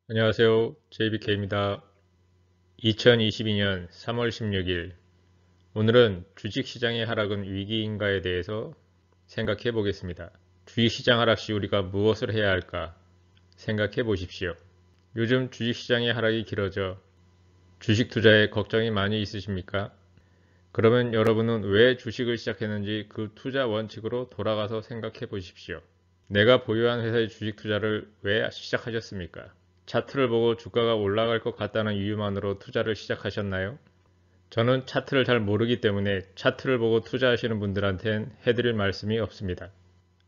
안녕하세요. JBK입니다. 2022년 3월 16일 오늘은 주식시장의 하락은 위기인가에 대해서 생각해 보겠습니다. 주식시장 하락 시 우리가 무엇을 해야 할까 생각해 보십시오. 요즘 주식시장의 하락이 길어져 주식 투자에 걱정이 많이 있으십니까? 그러면 여러분은 왜 주식을 시작했는지 그 투자 원칙으로 돌아가서 생각해 보십시오. 내가 보유한 회사의 주식 투자를 왜 시작하셨습니까? 차트를 보고 주가가 올라갈 것 같다는 이유만으로 투자를 시작하셨나요? 저는 차트를 잘 모르기 때문에 차트를 보고 투자하시는 분들한텐 해드릴 말씀이 없습니다.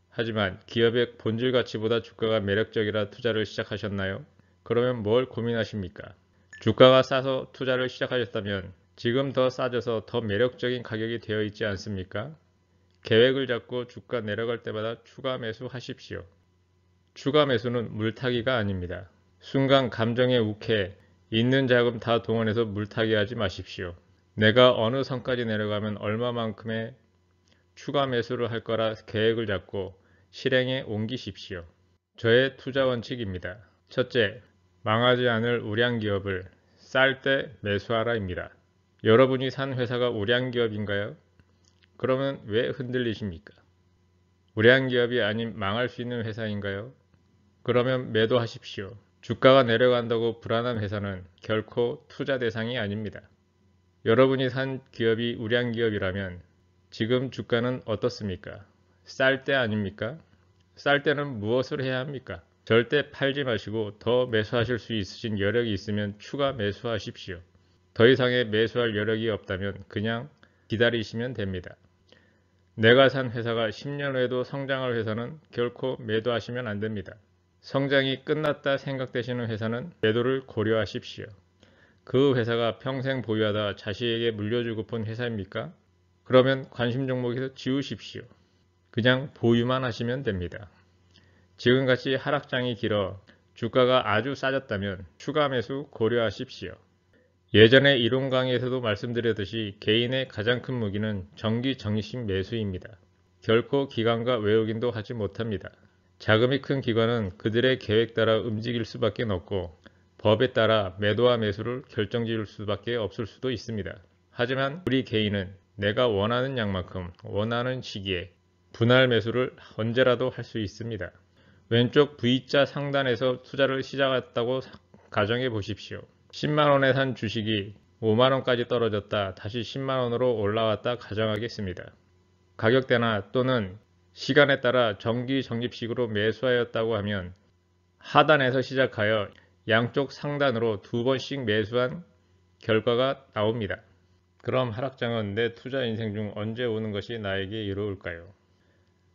하지만 기업의 본질 가치보다 주가가 매력적이라 투자를 시작하셨나요? 그러면 뭘 고민하십니까? 주가가 싸서 투자를 시작하셨다면 지금 더 싸져서 더 매력적인 가격이 되어 있지 않습니까? 계획을 잡고 주가 내려갈 때마다 추가 매수하십시오. 추가 매수는 물타기가 아닙니다. 순간 감정에 욱해 있는 자금 다 동원해서 물타기 하지 마십시오. 내가 어느 선까지 내려가면 얼마만큼의 추가 매수를 할 거라 계획을 잡고 실행에 옮기십시오. 저의 투자 원칙입니다. 첫째, 망하지 않을 우량 기업을 쌀 때 매수하라입니다. 여러분이 산 회사가 우량 기업인가요? 그러면 왜 흔들리십니까? 우량 기업이 아닌 망할 수 있는 회사인가요? 그러면 매도하십시오. 주가가 내려간다고 불안한 회사는 결코 투자 대상이 아닙니다. 여러분이 산 기업이 우량 기업이라면 지금 주가는 어떻습니까? 쌀 때 아닙니까? 쌀 때는 무엇을 해야 합니까? 절대 팔지 마시고 더 매수하실 수 있으신 여력이 있으면 추가 매수하십시오. 더 이상의 매수할 여력이 없다면 그냥 기다리시면 됩니다. 내가 산 회사가 10년 후에도 성장할 회사는 결코 매도하시면 안 됩니다. 성장이 끝났다 생각되시는 회사는 매도를 고려하십시오. 그 회사가 평생 보유하다 자식에게 물려주고픈 회사입니까? 그러면 관심 종목에서 지우십시오. 그냥 보유만 하시면 됩니다. 지금같이 하락장이 길어 주가가 아주 싸졌다면 추가 매수 고려하십시오. 예전에 이론 강의에서도 말씀드렸듯이 개인의 가장 큰 무기는 정기적식 매수입니다. 결코 기관과 외국인도 하지 못합니다. 자금이 큰 기관은 그들의 계획 따라 움직일 수밖에 없고 법에 따라 매도와 매수를 결정지을 수밖에 없을 수도 있습니다. 하지만 우리 개인은 내가 원하는 양만큼 원하는 시기에 분할 매수를 언제라도 할 수 있습니다. 왼쪽 V자 상단에서 투자를 시작했다고 가정해 보십시오. 10만원에 산 주식이 5만원까지 떨어졌다 다시 10만원으로 올라왔다 가정하겠습니다. 가격대나 또는 시간에 따라 정기적립식으로 매수하였다고 하면 하단에서 시작하여 양쪽 상단으로 두 번씩 매수한 결과가 나옵니다. 그럼 하락장은 내 투자 인생 중 언제 오는 것이 나에게 이로울까요?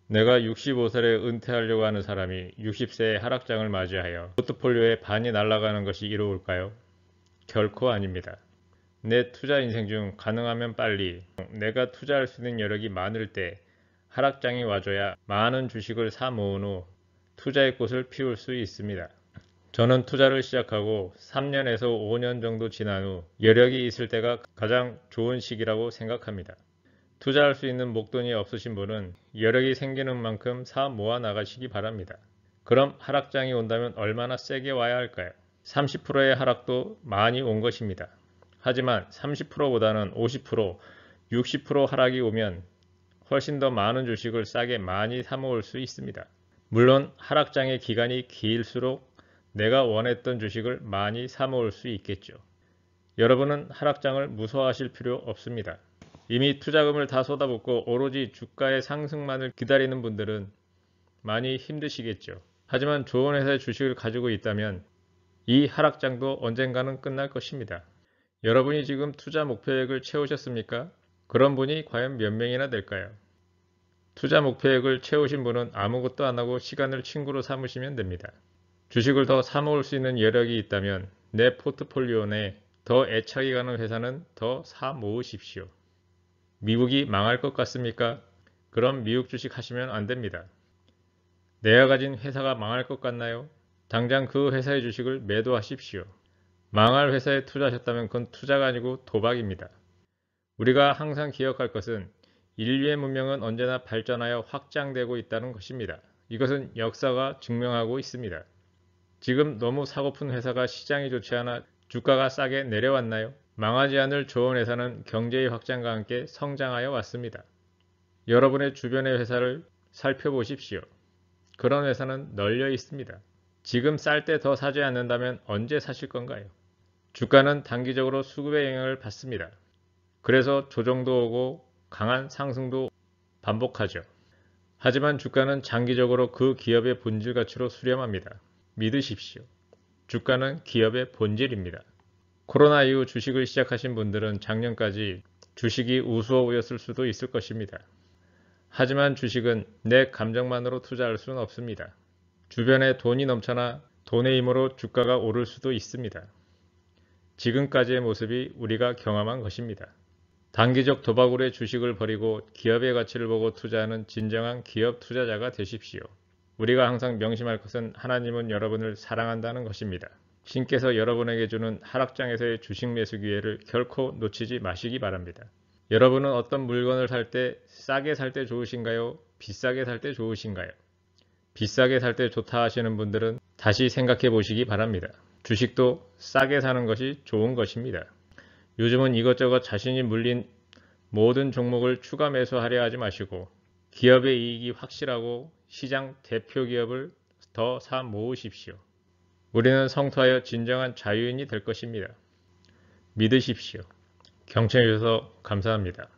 내가 65살에 은퇴하려고 하는 사람이 60세의 하락장을 맞이하여 포트폴리오의 반이 날아가는 것이 이로울까요? 결코 아닙니다. 내 투자 인생 중 가능하면 빨리 내가 투자할 수 있는 여력이 많을 때 하락장이 와줘야 많은 주식을 사 모은 후 투자의 꽃을 피울 수 있습니다. 저는 투자를 시작하고 3년에서 5년 정도 지난 후 여력이 있을 때가 가장 좋은 시기라고 생각합니다. 투자할 수 있는 목돈이 없으신 분은 여력이 생기는 만큼 사 모아 나가시기 바랍니다. 그럼 하락장이 온다면 얼마나 세게 와야 할까요? 30%의 하락도 많이 온 것입니다. 하지만 30%보다는 50%, 60% 하락이 오면 훨씬 더 많은 주식을 싸게 많이 사 모을 수 있습니다. 물론 하락장의 기간이 길수록 내가 원했던 주식을 많이 사 모을 수 있겠죠. 여러분은 하락장을 무서워하실 필요 없습니다. 이미 투자금을 다 쏟아붓고 오로지 주가의 상승만을 기다리는 분들은 많이 힘드시겠죠. 하지만 좋은 회사의 주식을 가지고 있다면 이 하락장도 언젠가는 끝날 것입니다. 여러분이 지금 투자 목표액을 채우셨습니까? 그런 분이 과연 몇 명이나 될까요? 투자 목표액을 채우신 분은 아무것도 안 하고 시간을 친구로 삼으시면 됩니다. 주식을 더 사모을 수 있는 여력이 있다면 내 포트폴리오 내 더 애착이 가는 회사는 더 사 모으십시오. 미국이 망할 것 같습니까? 그럼 미국 주식 하시면 안 됩니다. 내가 가진 회사가 망할 것 같나요? 당장 그 회사의 주식을 매도하십시오. 망할 회사에 투자하셨다면 그건 투자가 아니고 도박입니다. 우리가 항상 기억할 것은 인류의 문명은 언제나 발전하여 확장되고 있다는 것입니다. 이것은 역사가 증명하고 있습니다. 지금 너무 사고픈 회사가 시장이 좋지 않아 주가가 싸게 내려왔나요? 망하지 않을 좋은 회사는 경제의 확장과 함께 성장하여 왔습니다. 여러분의 주변의 회사를 살펴보십시오. 그런 회사는 널려 있습니다. 지금 쌀 때 더 사지 않는다면 언제 사실 건가요? 주가는 단기적으로 수급의 영향을 받습니다. 그래서 조정도 오고 강한 상승도 반복하죠. 하지만 주가는 장기적으로 그 기업의 본질 가치로 수렴합니다. 믿으십시오. 주가는 기업의 본질입니다. 코로나 이후 주식을 시작하신 분들은 작년까지 주식이 우수하였을 수도 있을 것입니다. 하지만 주식은 내 감정만으로 투자할 수는 없습니다. 주변에 돈이 넘쳐나 돈의 힘으로 주가가 오를 수도 있습니다. 지금까지의 모습이 우리가 경험한 것입니다. 단기적 도박으로의 주식을 버리고 기업의 가치를 보고 투자하는 진정한 기업 투자자가 되십시오. 우리가 항상 명심할 것은 하나님은 여러분을 사랑한다는 것입니다. 신께서 여러분에게 주는 하락장에서의 주식 매수 기회를 결코 놓치지 마시기 바랍니다. 여러분은 어떤 물건을 살 때 싸게 살 때 좋으신가요? 비싸게 살 때 좋으신가요? 비싸게 살 때 좋다 하시는 분들은 다시 생각해 보시기 바랍니다. 주식도 싸게 사는 것이 좋은 것입니다. 요즘은 이것저것 자신이 물린 모든 종목을 추가 매수하려 하지 마시고 기업의 이익이 확실하고 시장 대표 기업을 더 사 모으십시오. 우리는 성토하여 진정한 자유인이 될 것입니다. 믿으십시오. 경청해 주셔서 감사합니다.